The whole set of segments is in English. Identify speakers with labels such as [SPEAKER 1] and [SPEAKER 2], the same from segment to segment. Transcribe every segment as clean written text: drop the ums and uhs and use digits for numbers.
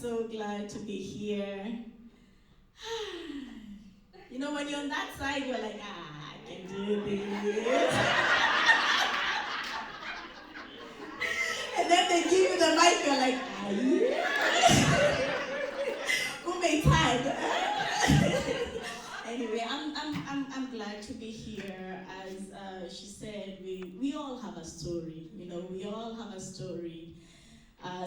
[SPEAKER 1] so glad to be here. You know, when you're on that side, you're like, I can do this. And then they give you the mic, you're like, who made time? Anyway, I'm glad to be here. As she said, we all have a story. You know, we all have a story.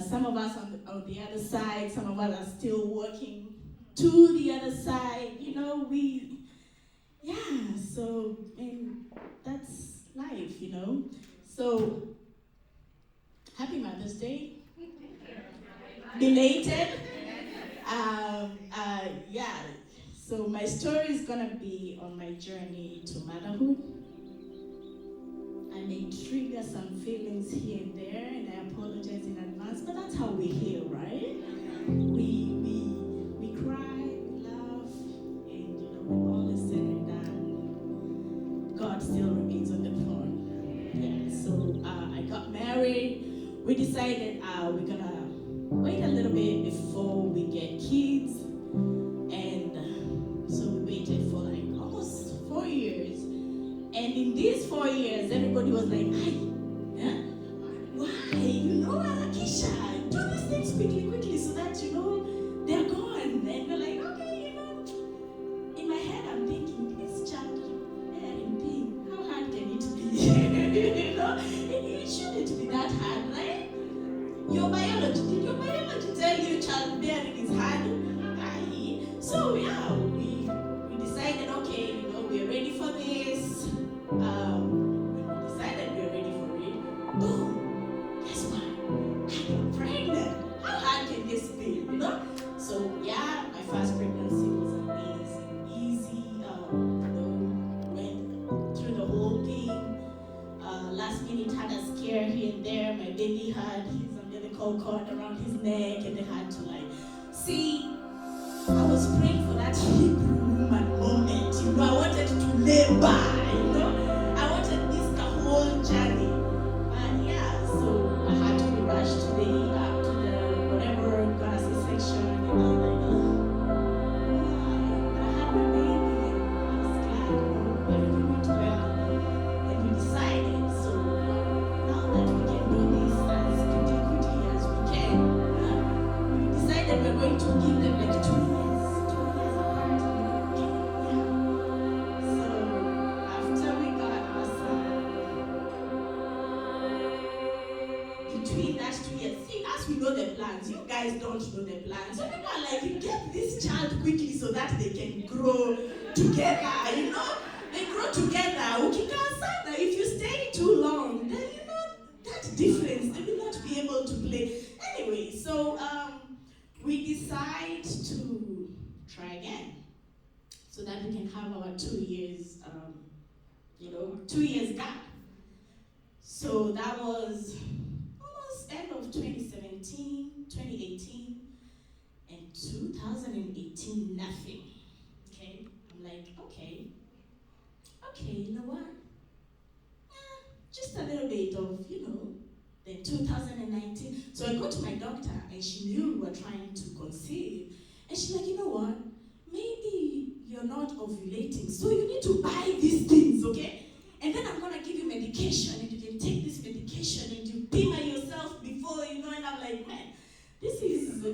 [SPEAKER 1] Some of us on the other side, some of us are still working to the other side. You know, so and that's life, you know. So, happy Mother's Day. Belated. So my story is gonna be on my journey to motherhood. I may trigger some feelings here and there, and I apologize in advance, but that's how we heal, right? We cry, we laugh, and you know, when all is said and done, God still remains on the throne. Yeah, so I got married. We decided we're gonna wait a little bit before we get kids, and so we waited for like almost 4 years. And in these 4 years, everybody was like, why? You know, Alakisha, do these things quickly, so that, you know, they're gone. And we're like, okay, you know, in my head, I'm thinking, this child bearing thing, how hard can it be? You know, it shouldn't be that hard, right? Did your biology tell you childbearing is hard? So, yeah, we decided, okay, you know, we're ready for this. When we decided we were ready for it, boom, guess what? I got pregnant. How hard can this be, you know? So yeah, my first pregnancy was amazing, easy. Went through the whole thing. Last minute had a scare here and there. My baby had his umbilical cord around his neck, and they had to see. I was praying for that Hebrew woman moment. You know, I wanted to labor. You know, I wanted this the whole journey. And yeah, so I had to be rushed to the whatever gonna say section. You know, but I had my baby, and I was glad. You know, everything went well, and we decided. So now that we can do this as quickly as we can, we decided we're going to give them like 2 years. Between that 2 years, see, as we know the plans, you guys don't know the plans. So people are like, get this child quickly so that they can grow together, you know? They grow together. If you stay too long, then you know that difference, they will not be able to play. Anyway, so we decide to try again so that we can have our 2 years, 2 years gap. So that was end of 2017, 2018, and 2018, nothing. Okay? I'm like, okay, you know what? Just a little bit of, then 2019. So I go to my doctor, and she knew we were trying to conceive. And she's like, you know what? Maybe you're not ovulating, so you need to buy these things, okay? And then I'm going to give you medication, and you can take this medication, and you pimmer yourself before, and I'm like, man, this is a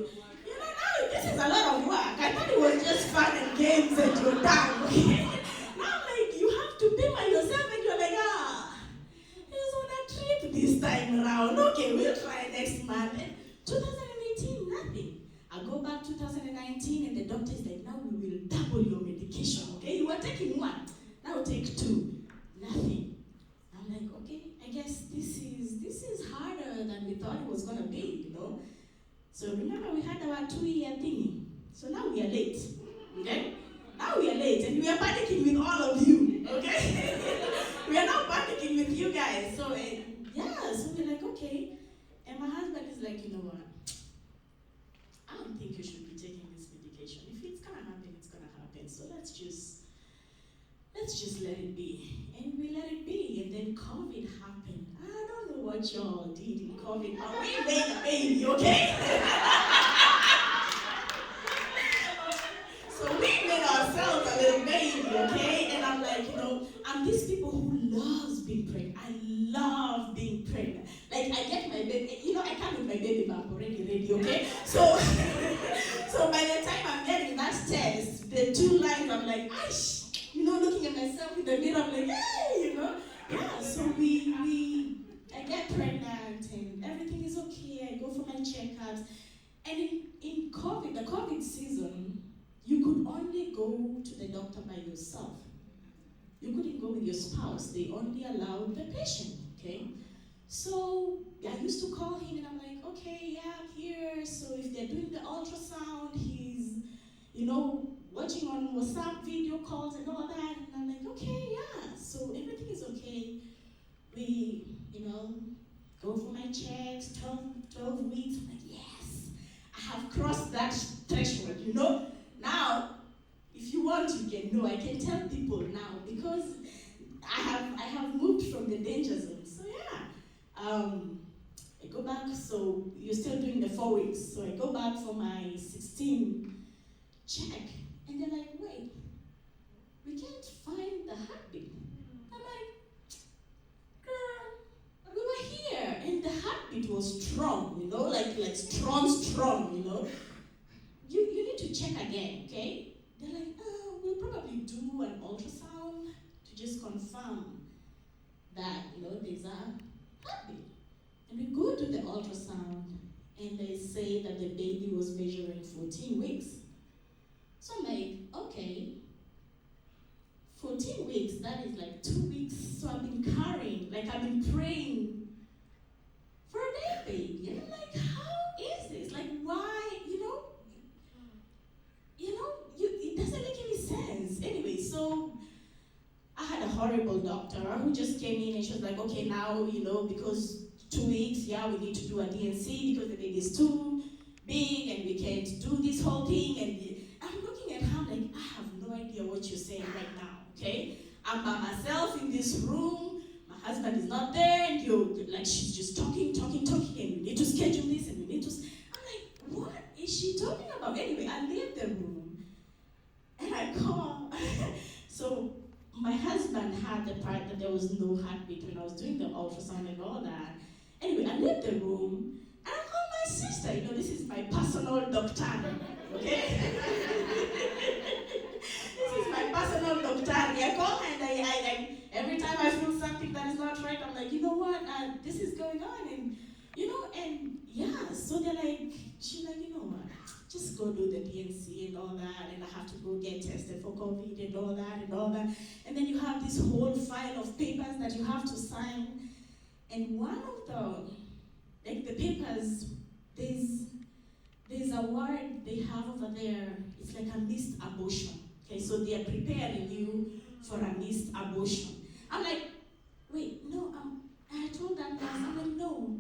[SPEAKER 1] lot of work. I thought it was just fun and games, and you're done, okay? Now I'm like, you have to pimmer yourself, and you're like, it was on a trip this time around. Okay, we'll try next month. And 2018, nothing. I go back 2019, and the doctor is like, now we will double your medication, okay? You were taking 1, now take 2. Nothing. I'm like, okay, I guess this is harder than we thought it was gonna be, you know. So remember, we had our 2-year thingy. So now we are late. Okay? Now we are late, and we are panicking with all of you. Okay? We are now panicking with you guys. So so we're like, okay. And my husband is like, you know what? I don't think you should be taking this medication. If it's gonna happen, it's gonna happen. So let's just let it be. And we let it be. And then COVID happened. I don't know what y'all did in COVID, but we made a baby, okay? loves being pregnant. I love being pregnant. Like, I get my baby, I come with my baby bump already ready, okay? So, so by the time I'm getting that test, the 2 lines, I'm like, ash, looking at myself in the mirror, I'm like, hey, Yeah, so I get pregnant and everything is okay. I go for my checkups. And in COVID, the COVID season, you could only go to the doctor by yourself. You couldn't go with your spouse. They only allowed the patient, okay? So I used to call him and I'm like, okay, yeah, I'm here. So if they're doing the ultrasound, he's, watching on WhatsApp video calls and all that. And I'm like, okay, yeah. So everything is okay. We, go for my checks, 12 weeks. I'm like, yes, I have crossed that threshold, Now, if you want, you can know. I can tell people now because I have moved from the danger zone. So yeah, I go back. So you're still doing the 4 weeks. So I go back for my 16 check, and they're like, wait, we can't find the heartbeat. I'm like, girl, we were here, and the heartbeat was strong, like strong, You need to check again, okay? They're like, oh, we'll probably do an ultrasound to just confirm that, there's a heartbeat. And we go to the ultrasound, and they say that the baby was measuring 14 weeks. So I'm like, okay, 14 weeks, that is like 2 weeks. So I've been carrying, I've been praying for a baby. And I'm like, how is this? Like, why, it doesn't make any sense. Anyway, so I had a horrible doctor who just came in and she was like, okay, now, because 2 weeks, yeah, we need to do a DNC because the baby is too big and we can't do this whole thing. And I'm looking at her like, I have no idea what you're saying right now, okay? I'm by myself in this room, my husband is not there, and she's just talking, and we need to schedule this, and we need to, I'm like, what is she talking about? Anyway, I leave the room, and I call, so my husband had the part that there was no heartbeat when I was doing the ultrasound and all that. Anyway, I left the room, and I called my sister, this is my personal doctor, okay? This is my personal doctor. I call her and I every time I feel something that is not right, I'm like, you know what, this is going on, and and yeah, so they're like, she's like, you know what, just go do the DNC and all that, and I have to go get tested for COVID and all that, and then you have this whole file of papers that you have to sign, and one of the papers, there's a word they have over there, it's like a missed abortion. Okay, so they are preparing you for a missed abortion. I'm like, wait, no, I told that nurse, I'm like, no,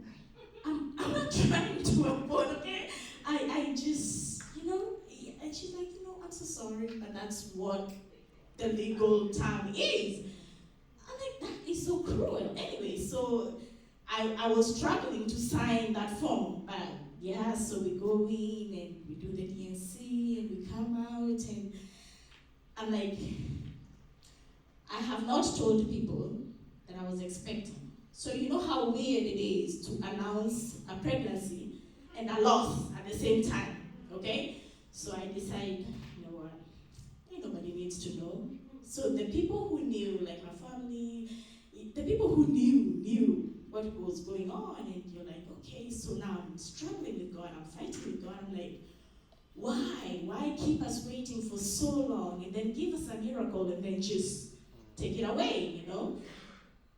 [SPEAKER 1] I'm not trying to abort, okay? I just, and she's like, I'm so sorry, but that's what the legal term is. I'm like, that is so cruel. Anyway, so I was struggling to sign that form, but yeah, so we go in and we do the DNC and we come out and I'm like, I have not told people that I was expecting. So you know how weird it is to announce a pregnancy and a loss at the same time, okay? So I decided, you know what, nobody needs to know. So the people who knew, like my family, the people who knew what was going on, and you're like, okay, so now I'm struggling with God, I'm fighting with God, I'm like, why? Why keep us waiting for so long and then give us a miracle and then just take it away,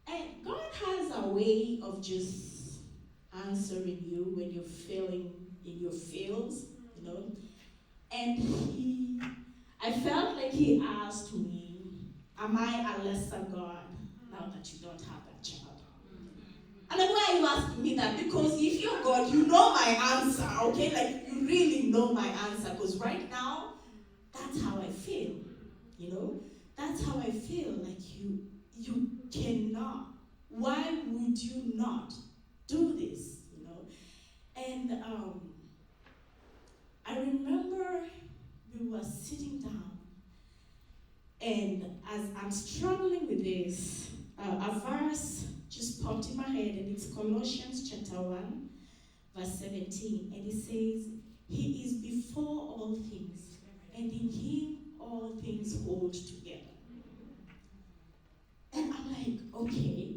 [SPEAKER 1] And God has a way of just answering you when you're feeling in your feels, And I felt like he asked me, am I a lesser God now that you don't have that child? And then why are you asking me that? Because if you're God, you know my answer, okay? Like, you really know my answer. Because right now, that's how I feel, That's how I feel, like you cannot. Why would you not do this, And I remember we were sitting down, and as I'm struggling with this, a verse just popped in my head, and it's Colossians chapter 1, verse 17. And it says, He is before all things, and in Him all things hold together. And I'm like, okay,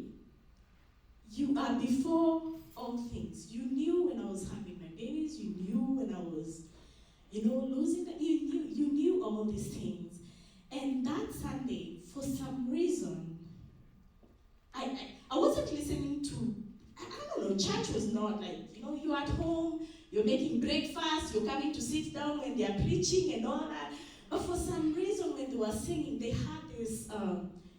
[SPEAKER 1] you are before all things. You knew when I was having my babies, you knew when I was, losing them, you knew all these things. And that Sunday, for some reason, I wasn't listening to, I don't know, church was not like, you're at home, you're making breakfast, you're coming to sit down when they're preaching and all that. But for some reason, when they were singing, they had this,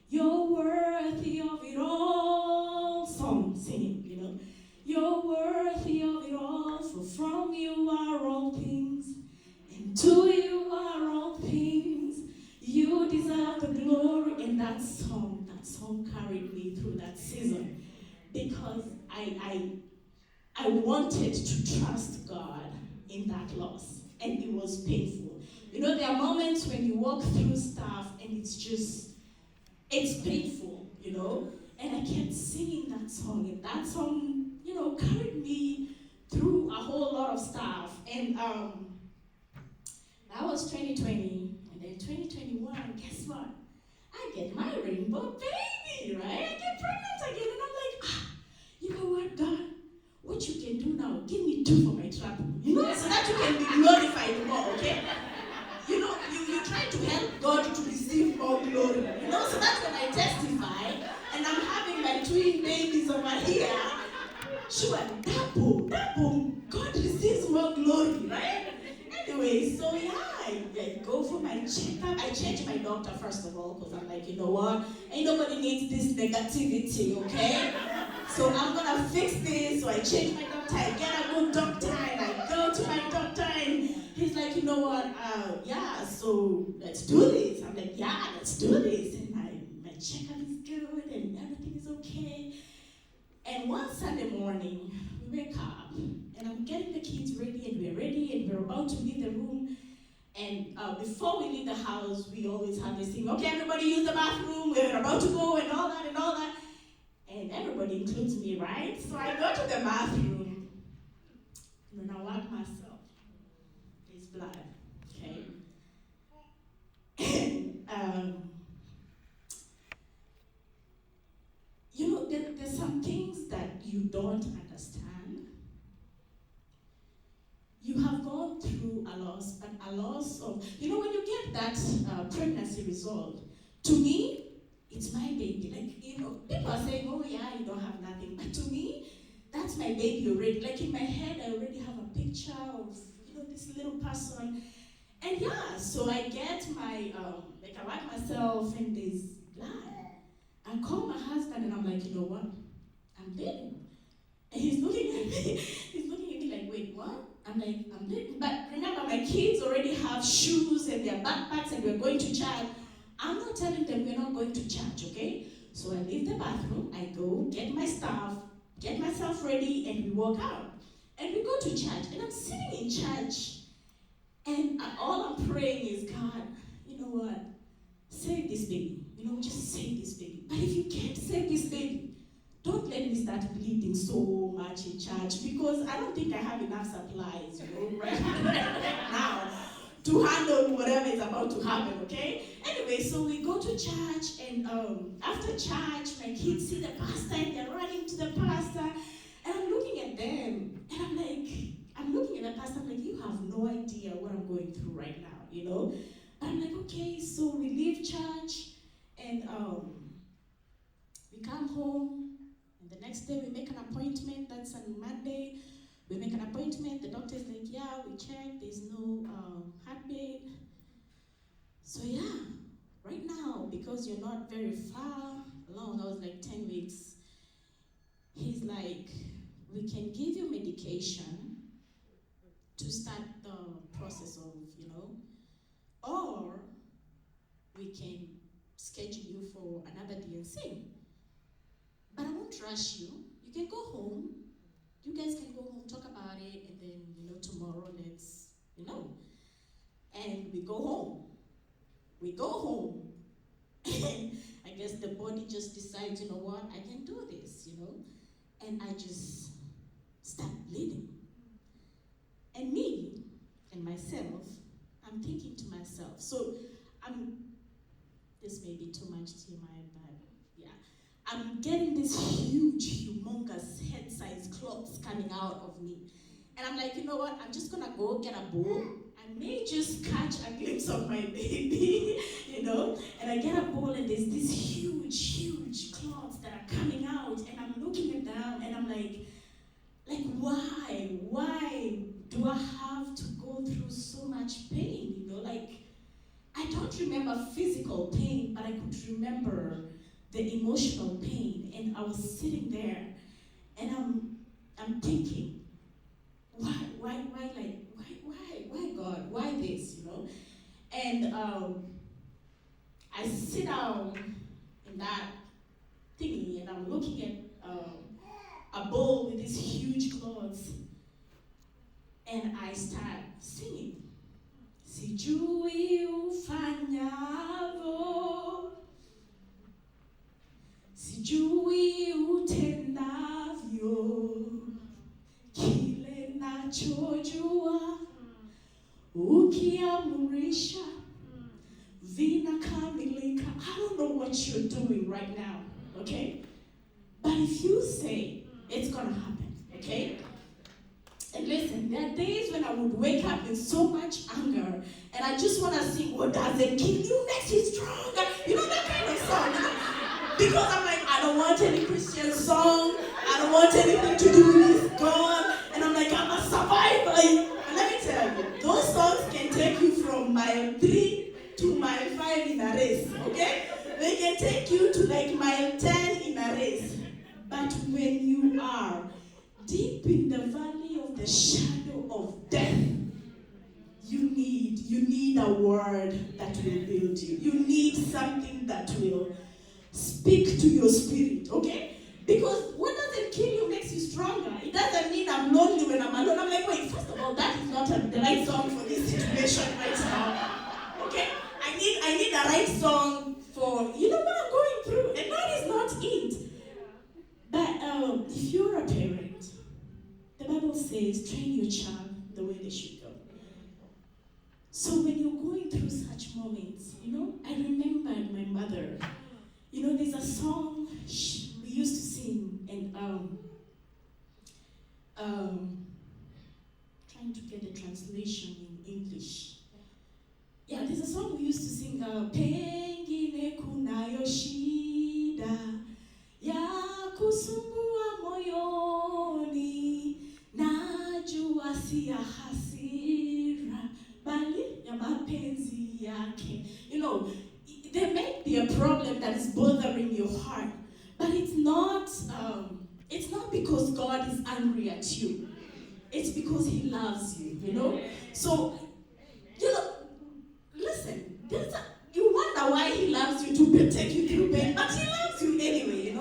[SPEAKER 1] you're worthy of it all song singing, You're worthy of it all, for from you are all things, and to you are all things. You deserve the glory. And that song carried me through that season, because I wanted to trust God in that loss, and it was painful. There are moments when you walk through stuff and it's painful, and I kept singing that song, and that song, carried me through a whole lot of stuff. And that was 2020, and then 2021, guess what? I get my rainbow baby, right? I get pregnant again, and I'm like, you know what, God? What you can do now, give me 2 for my trouble, so that you can be glorified more, okay? You try to help God to receive more glory, so that's when I testify, and I'm having my twin babies over here. Sure, double, God receives more glory, right? Anyway, so yeah, I go for my checkup. I change my doctor first of all, because I'm like, you know what? Ain't nobody needs this negativity, okay? So I'm gonna fix this. So I change my doctor. I get a good doctor, and I go to my doctor, and he's like, you know what? Yeah, so let's do this. I'm like, yeah, let's do this. And my checkup is good, and everything is okay. And one Sunday morning, we wake up, and I'm getting the kids ready, and we're about to leave the room. And before we leave the house, we always have this thing, okay, everybody use the bathroom, we're about to go, and all that. And everybody includes me, right? So I go to the bathroom, and I wipe myself. It's blood, okay? And, there's some things that you don't understand. You have gone through a loss, but a loss of, when you get that pregnancy result, to me, it's my baby. Like, people are saying, oh yeah, you don't have nothing. But to me, that's my baby already. Like in my head, I already have a picture of, this little person. And yeah, so I get my, I write myself in this blood. I call my husband and I'm like, you know what? I'm bleeding. And he's looking at me. He's looking at me like, wait, what? I'm like, I'm bleeding. But remember, my kids already have shoes and their backpacks and we're going to church. I'm not telling them we're not going to church, okay? So I leave the bathroom, I go, get my stuff, get myself ready, and we walk out. And we go to church, and I'm sitting in church, and all I'm praying is, God, you know what? Save this baby. Just save this baby. But if you can't save this baby, don't let me start bleeding so much in church, because I don't think I have enough supplies, right now to handle whatever is about to happen, okay? Anyway, so we go to church, and after church, my kids see the pastor, and they're running to the pastor, and I'm looking at them, and I'm looking at the pastor, I'm like, you have no idea what I'm going through right now, But I'm like, okay, so we leave church, and we come home, and the next day we make an appointment. That's on Monday. We make an appointment. The doctor's like, yeah, we checked. There's no heartbeat. So yeah, right now, because you're not very far along, I was like 10 weeks, he's like, we can give you medication to start the process of, or we can schedule you for another DNC. But I won't rush you. You can go home. You guys can go home, talk about it, and then, tomorrow let's, And we go home. And I guess the body just decides like, you know what, I can do this, and I just start bleeding. And me and myself, I'm thinking to myself, so this may be too much TMI, but yeah, I'm getting this huge, humongous head-sized clots coming out of me. And I'm like, you know what, I'm just gonna go get a bowl. I may just catch a glimpse of my baby, and I get a bowl and there's these huge, huge clots that are coming out, and I'm looking at them and I'm like, why do I have to go through so much pain, I don't remember physical pain, but I could remember the emotional pain, and I was sitting there, and I'm thinking, why God, why this, And I sit down in that thingy, and I'm looking at a bowl with these huge cloths, and I start singing. Sijui ufanyavyo, sijui utendavyo, kile nachojua, ukiamrisha, vinakamilika. I don't know what you're doing right now, okay? But if you say, it's gonna happen, okay? And listen, there are days when I would wake up with so much anger, and I just want to sing, what doesn't kill you makes you stronger. That kind of song. Because I'm like, I don't want any Christian song. I don't want anything to do with God. And I'm like, I'm a survivor. And let me tell you, those songs can take you from mile 3 to mile 5 in a race, okay? They can take you to like mile 10 in a race. But when you are deep in the valley of the shadow of death, you need a word that will build you. You need something that will speak to your spirit, okay? Because what doesn't kill you makes you stronger. It doesn't mean I'm lonely when I'm alone. I'm like, wait, first of all, that is not the right song for this situation right now, okay? I need the right song for, what I'm going through, and that is not it. But if you're a parent, the Bible says, train your child the way they should go. So when you're going through such moments, I remembered my mother. There's a song we used to sing, and trying to get the translation in English. Yeah, there's a song we used to sing, Pengine kunayo shida ya kusumbua moyoni, najua si ya hasira, bali ya mapenzi yake. There may be a problem that is bothering your heart, but it's not because God is angry at you. It's because He loves you, So, listen, you wonder why He loves you to take you through pain, but He loves you anyway,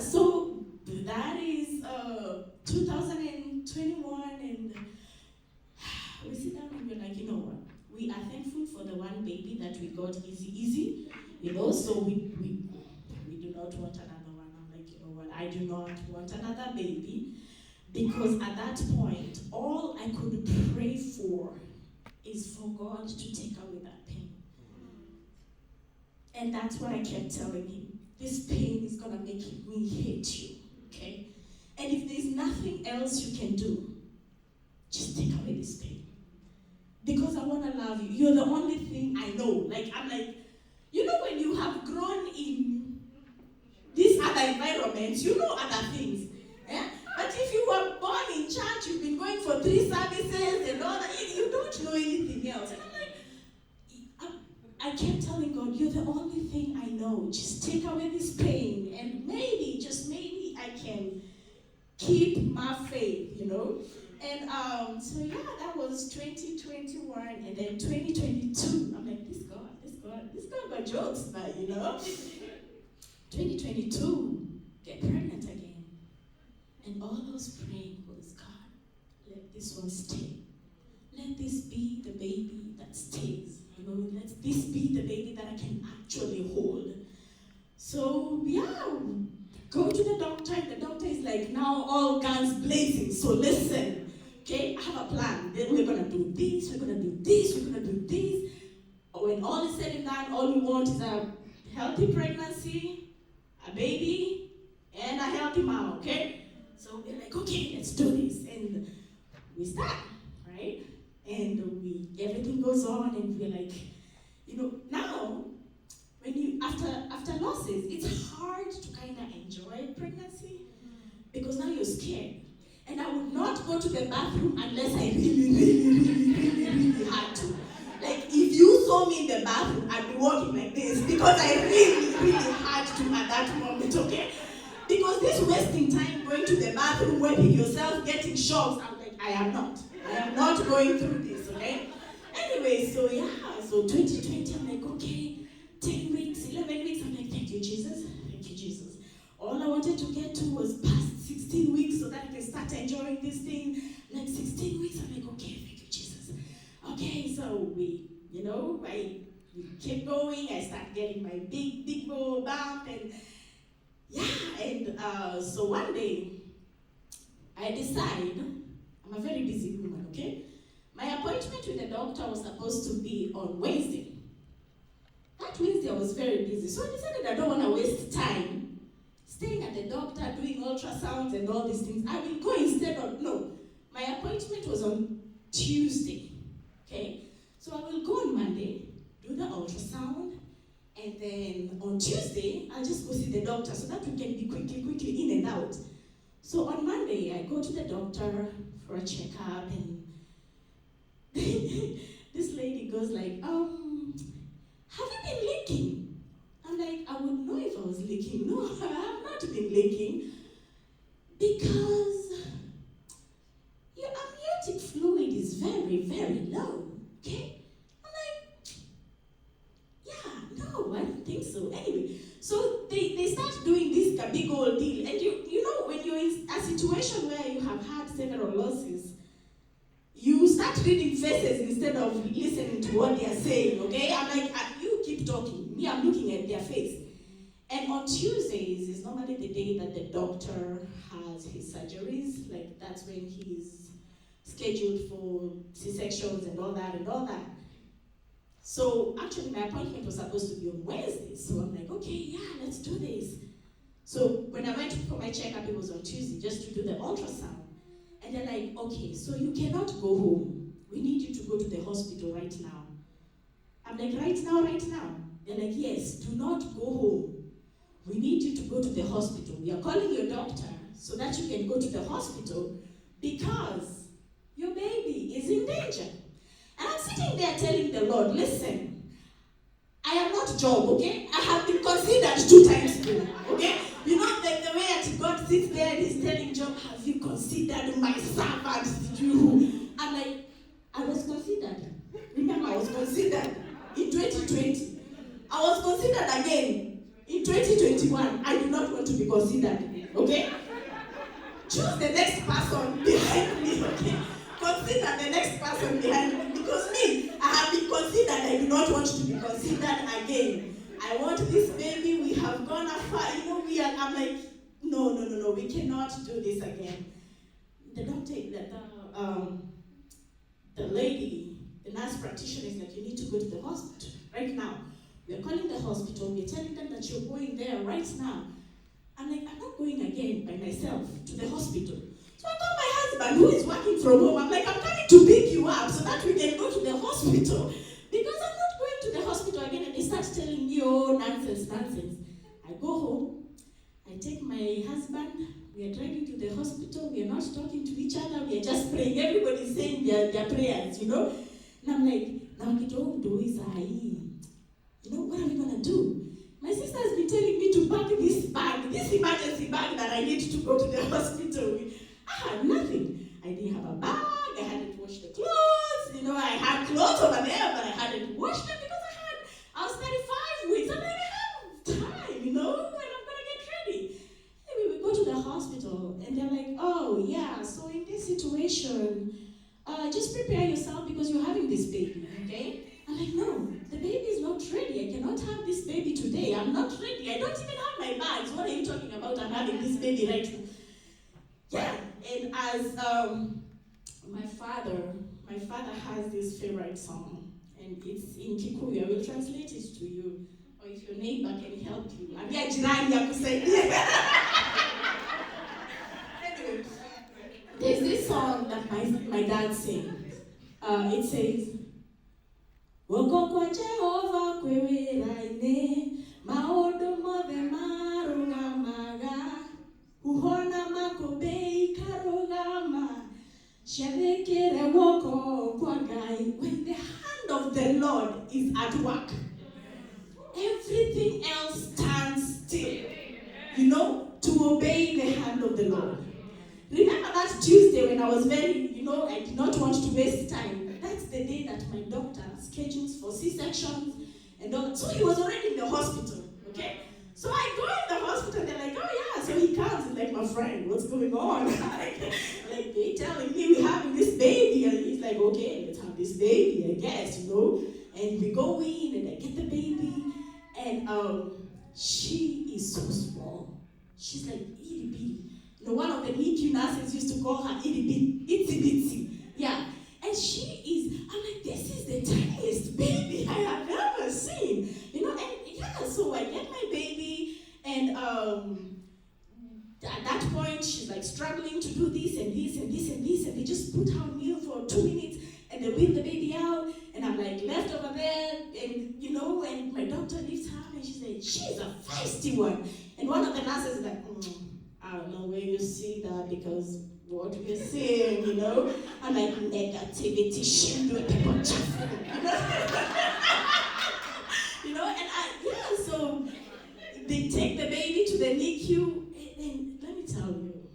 [SPEAKER 1] So that is 2021, and we sit down and we're like, you know what? We are thankful for the one baby that we got easy, so we do not want another one. I'm like, you know what? I do not want another baby, because at that point, all I could pray for is for God to take away that pain. And that's what I kept telling Him. This pain is going to make me hate you, okay? And if there's nothing else you can do, just take away this pain. Because I want to love you. You're the only thing I know. I'm like, when you have grown in these other environments, you know other things. Yeah? But if you were born in church, you've been going for 3 services and all that, you don't know anything else. And I'm like, I kept telling God, you're the only thing I know. Just take away this pain, and maybe, just maybe, I can keep my faith, And that was 2021, and then 2022. I'm like, this God got jokes, but 2022, get pregnant again, and all I was praying was, God, let this one stay. Let this be the baby that stays. Let this be the baby that I can actually hold. So, yeah, go to the doctor, and the doctor is like, now all guns blazing. So listen, okay, I have a plan. Then we're going to do this, we're going to do this, we're going to do this. When all is said and done, all we want is a healthy pregnancy, a baby, and a healthy mom, okay? So we're like, okay, let's do this. And we start, right? And everything goes on, and we're like, now, when you, after losses, it's hard to kind of enjoy pregnancy because now you're scared. And I would not go to the bathroom unless I really had to. Like, if you saw me in the bathroom, I'd be walking like this because I really had to at that moment, okay? Because this wasting time going to the bathroom, wiping yourself, getting shocks, I'm like, I am not going through this, okay? Anyway, so 2020, I'm like, okay, 10 weeks, 11 weeks, I'm like, thank you, Jesus. All I wanted to get to was past 16 weeks so that I can start enjoying this thing. Like 16 weeks, I'm like, okay, thank you, Jesus. Okay, so we kept going. I started getting my big bump, and so one day, I decide, I'm a very busy woman, okay? My appointment with the doctor was supposed to be on Wednesday. That Wednesday I was very busy, so I decided I don't want to waste time staying at the doctor, doing ultrasounds and all these things. I will go instead of, no, my appointment was on Tuesday, okay? So I will go on Monday, do the ultrasound, and then on Tuesday, I'll just go see the doctor so that we can be quickly in and out. So on Monday, I go to the doctor for a checkup, and this lady goes like, have you been leaking? I'm like, I would know if I was leaking. No, I have not been leaking because your amniotic fluid is very low, okay? I'm like, yeah, no, I don't think so. Anyway, so they start doing this big old deal, and you know, when you're in a situation where you have had several losses, you start reading faces instead of listening to what they are saying, okay? I'm like, you keep talking. Me, I'm looking at their face. And on Tuesdays is normally the day that the doctor has his surgeries. Like, that's when he's scheduled for C-sections and all that. So actually, my appointment was supposed to be on Wednesday. So I'm like, okay, yeah, let's do this. So when I went for my checkup, it was on Tuesday, just to do the ultrasound. And they're like, okay, so you cannot go home. We need you to go to the hospital right now. I'm like, right now? They're like, yes, do not go home. We need you to go to the hospital. We are calling your doctor so that you can go to the hospital because your baby is in danger. And I'm sitting there telling the Lord, listen, I am not Job, okay? I have been considered 2 times more, okay? You know, like the way that God sits there and he's telling Job, have you considered my servant, you? I'm like, I was considered. Remember, I was considered in 2020. I was considered again in 2021. I do not want to be considered, okay? Choose the next person behind me, okay? Consider the next person behind me. Because me, I have been considered. I do not want to be considered again. I want this baby. We have gone afar. I'm like, no. We cannot do this again. The doctor, the lady, the nurse practitioner is like, you need to go to the hospital right now. We are calling the hospital. We're telling them that you're going there right now. I'm like, I'm not going again by myself to the hospital. So I call my husband who is working from home. I'm like, I'm coming to pick you up so that we can go to the hospital. Because I'm not going to the hospital again. And they start telling me, oh, nonsense. I go home. I take my husband. We are driving to the hospital. We are not talking to each other. We are just praying. Everybody's saying their prayers, And I'm like, now what are we going to do? My sister has been telling me to pack this bag, this emergency bag that I need to go to the hospital with. I had nothing. I didn't have a bag. I hadn't washed the clothes. I had clothes over there, but I hadn't washed them because I was 35 weeks. I'm like, I have time, and I'm going to get ready. Anyway, we go to the hospital, and they're like, oh, yeah, so in this situation, just prepare yourself because you're having this baby, okay? I'm like, no. the baby is not ready. I cannot have this baby today. I'm not ready. I don't even have my bags. What are you talking about? I'm having this baby right now. Yeah, and as my father has this favorite song, and it's in Kikuyu. I will translate it to you, or if your neighbor can help you. Ambia jirani akusaidie. Anyway, there's this song that my dad sings. It says, Woko kwa Jehova kwewiraine, maodo mothe marugamaga, uhona makobei karugama, shavekere woko kwa Ngai. When the hand of the Lord is at work, everything else stands still, to obey the hand of the Lord. Remember that Tuesday when I was very, I did not want to waste time. That's the day that my doctor schedules for C-sections and all that. So he was already in the hospital, okay? So I go in the hospital, they're like, oh yeah. So he comes and like, my friend, what's going on? like they telling me we're having this baby. And he's like, okay, let's have this baby, I guess, And we go in and I get the baby. And she is so small. She's like itty bitty. One of the NICU nurses used to call her itty bitsy. Yeah. And she is, I'm like, this is the tiniest baby I have ever seen. So I get my baby, and at that point, she's like struggling to do this and this and this and this, and they just put her on meal for 2 minutes, and they whip the baby out, and I'm like left over there, and and my doctor lifts her up, and she's like, she's a feisty one. And one of the nurses is like, I don't know where you see that, because what we're seeing, I'm like, negativity, shindwe, people chafu, so they take the baby to the NICU, and let me tell you,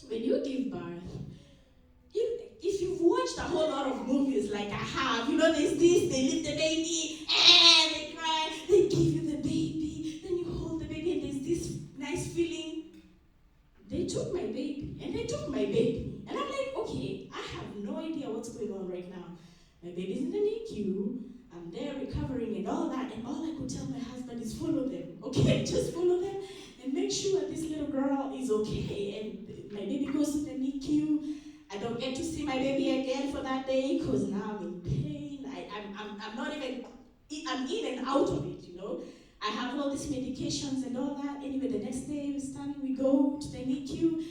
[SPEAKER 1] when you give birth, if you've watched a whole lot of movies like I have, there's this, they lift the baby, and they cry, they give you the baby, then you hold the baby, and there's this nice feeling. They took my baby, and I'm like, okay, I have no idea what's going on right now. My baby's in the NICU, I'm there recovering and all that, and all I could tell my husband is follow them, okay? Just follow them and make sure this little girl is okay. And my baby goes to the NICU. I don't get to see my baby again for that day because now I'm in pain. I'm not even, I'm in and out of it, I have all these medications and all that. Anyway, the next day we go to the NICU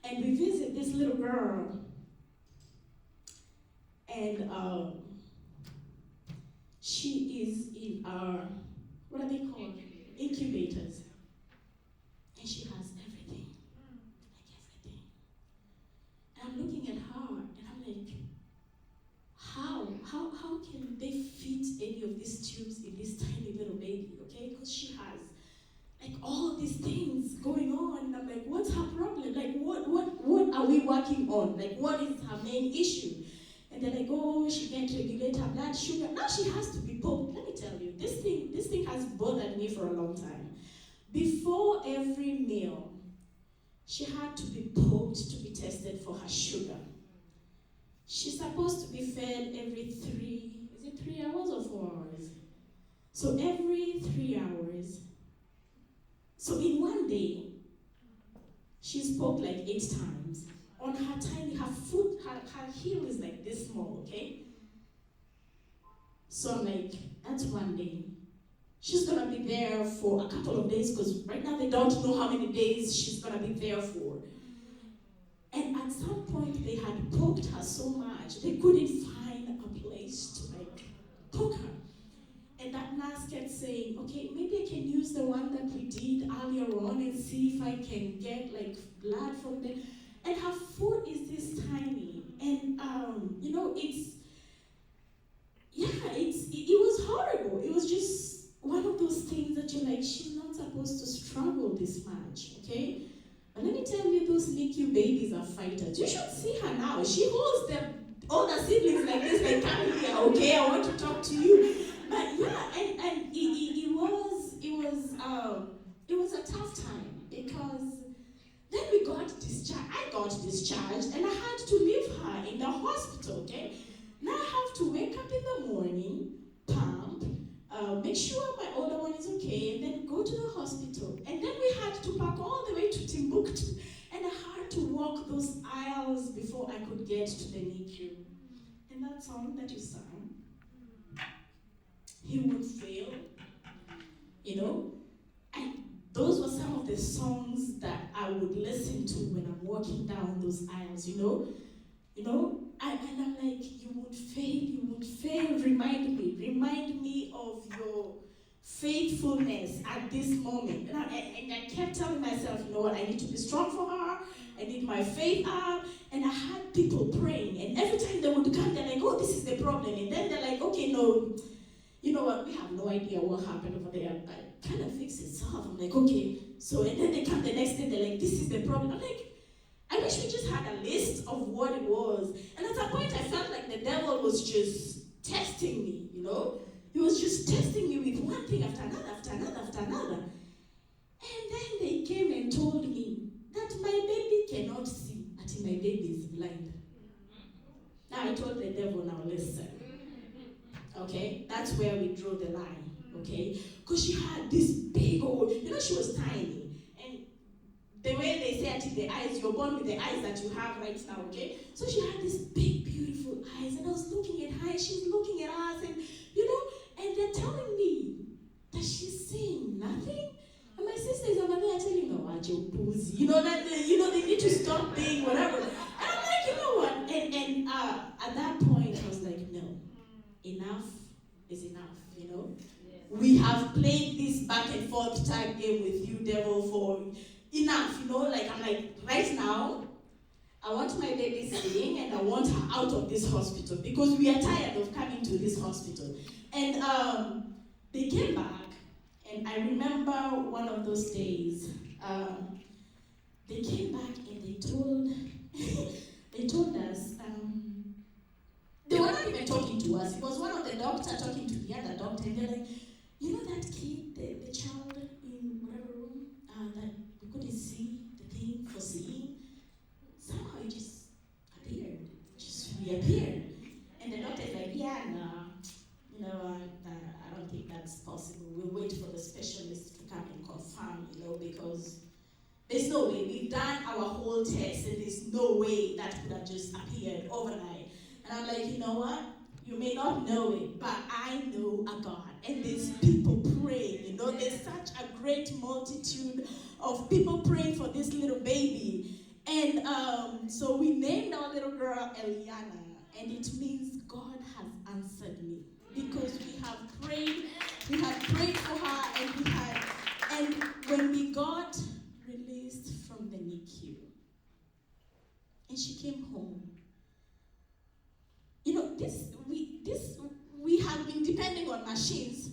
[SPEAKER 1] and we visit this little girl. And she is in our, what are they called? Incubators. And she has everything. Like everything. And I'm looking at her and I'm like, how can they fit any of these tubes in this tiny little baby, okay? Because she has like all these things going on, and I'm like, what's her problem? Like, what are we working on? Like, what is her main issue? And then I go, she can't regulate her blood sugar. Now she has to be poked. Let me tell you, this thing has bothered me for a long time. Before every meal, she had to be poked to be tested for her sugar. She's supposed to be fed every 3 hours or 4 hours? So every 3 hours. So in one day, she's poked like 8 times. On her tiny, her foot, her heel is like this small, okay? So I'm like, that's one day. She's gonna be there for a couple of days because right now they don't know how many days she's gonna be there for. And at some point they had poked her so much, they couldn't find a place to like poke her. And that nurse kept saying, okay, maybe I can use the one that we did earlier on and see if I can get like blood from them. And her foot is this tiny. And it was horrible. It was just one of those things that you're like, she's not supposed to struggle this much, okay? But let me tell you, those NICU babies are fighters. You should see her now. She holds them, all the siblings like this, like, come here, okay? I want to talk to you. But yeah, and it was a tough time because then we got discharged. I got discharged and I had to leave her in the hospital, okay? Now I have to wake up in the morning, pump, make sure my older one is okay, and then go to the hospital. And then we had to park all the way to Timbuktu, and I had to walk those aisles before I could get to the NICU. And that song that you sang, he would fail, and those were some of the songs that I would listen to when I'm walking down those aisles, and I'm like, you would fail, remind me of your faithfulness at this moment. And I kept telling myself, you know what, I need to be strong for her, I need my faith up, and I had people praying, and every time they would come, they're like, oh, this is the problem, and then they're like, okay, no, you know what, we have no idea what happened over there, I kind of fixed itself. I'm like, okay, so, and then they come the next day, they're like, this is the problem. I'm like, I wish we just had a list of what it was. And at a point, I felt like the devil was just testing me, He was just testing me with one thing after another, after another, after another. And then they came and told me that my baby cannot see, that my baby is blind. Now I told the devil, now listen. Okay? That's where we draw the line. Okay? Because she had this big old, she was tiny. The way they say it in the eyes, you're born with the eyes that you have right now, okay? So she had these big, beautiful eyes, and I was looking at her, and she's looking at us, and, and they're telling me that she's seeing nothing. And my sister is over there telling me, watch your pussy. They need to stop being whatever. And I'm like, you know what? And at that point, I was like, no, enough is enough, We have played this back and forth tag game with you, devil, for enough, I'm like, right now, I want my baby seeing, and I want her out of this hospital, because we are tired of coming to this hospital. And they came back, and I remember one of those days, they came back and they told us, they were not even talking to us. It was one of the doctors talking to the other doctor, and they're like, that kid, the child in whatever room, that we couldn't see the thing for seeing, somehow it just appeared, just reappeared. And the doctor's like, yeah, no, I don't think that's possible. We'll wait for the specialist to come and confirm, because there's no way. We've done our whole test, and there's no way that could have just appeared overnight. And I'm like, you know what? You may not know it, but I know a God. And there's people praying, There's such a great multitude of people praying for this little baby. And so we named our little girl Eliana. And it means God has answered me. Because we have prayed for her, and when we got released from the NICU, and she came home, we have been depending on machines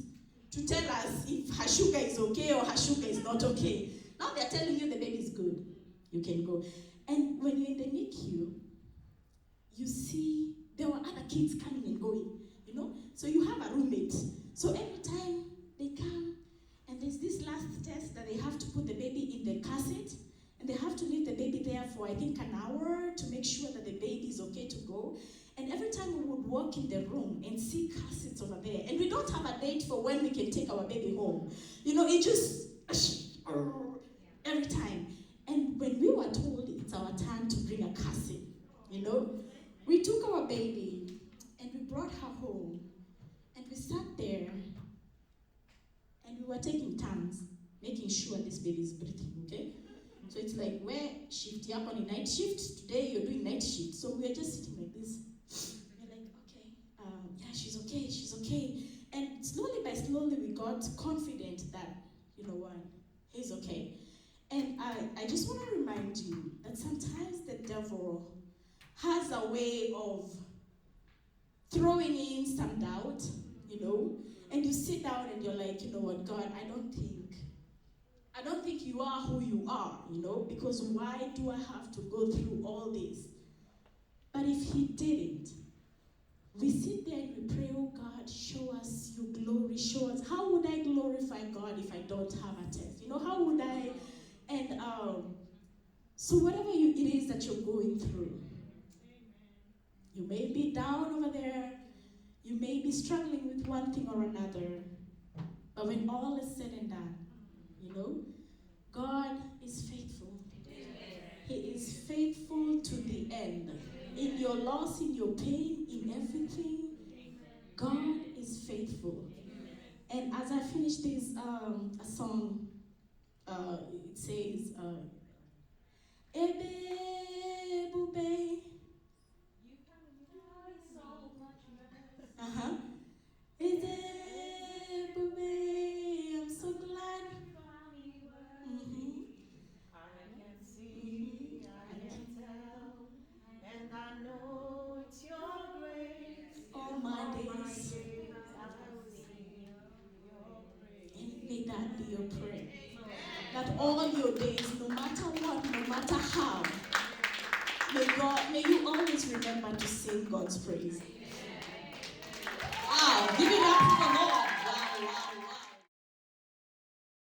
[SPEAKER 1] to tell us if her sugar is okay or her sugar is not okay. Now they're telling you the baby is good. You can go. And when you're in the NICU, you see there were other kids coming and going, So you have a roommate. So every time they come, and there's this last test that they have to put the baby in the cassette, and they have to leave the baby there for, I think, an hour to make sure that the baby is okay to go. And every time we would walk in the room and see cassettes over there, and we don't have a date for when we can take our baby home. It just, every time. And when we were told it's our turn to bring a cassette, we took our baby, and we brought her home, and we sat there, and we were taking turns, making sure this baby is breathing, okay? So it's like, where shift, you're on a night shift, today you're doing night shift, so we're just sitting like this. We're like, okay, yeah, she's okay. And slowly by slowly, we got confident that, he's okay. And I just want to remind you that sometimes the devil has a way of throwing in some doubt, and you sit down and you're like, you know what, God, I don't think you are who you are, because why do I have to go through all this? But if he didn't, we sit there and we pray, oh God, show us your glory, show us. How would I glorify God if I don't have a test? How would I? And so whatever it is that you're going through, you may be down over there, you may be struggling with one thing or another, But when all is said and done, God is faithful. He is faithful to the end. In your loss, in your pain, in everything, God is faithful. And as I finish this a song, it says, Ebe bube. Ebe bube. I'm so glad.
[SPEAKER 2] I can see, I can tell, and I know it's your grace.
[SPEAKER 1] All my days.
[SPEAKER 2] I will sing your praise.
[SPEAKER 1] And may that be your prayer. That all your days, no matter what, no matter how, may you always remember to sing God's praise.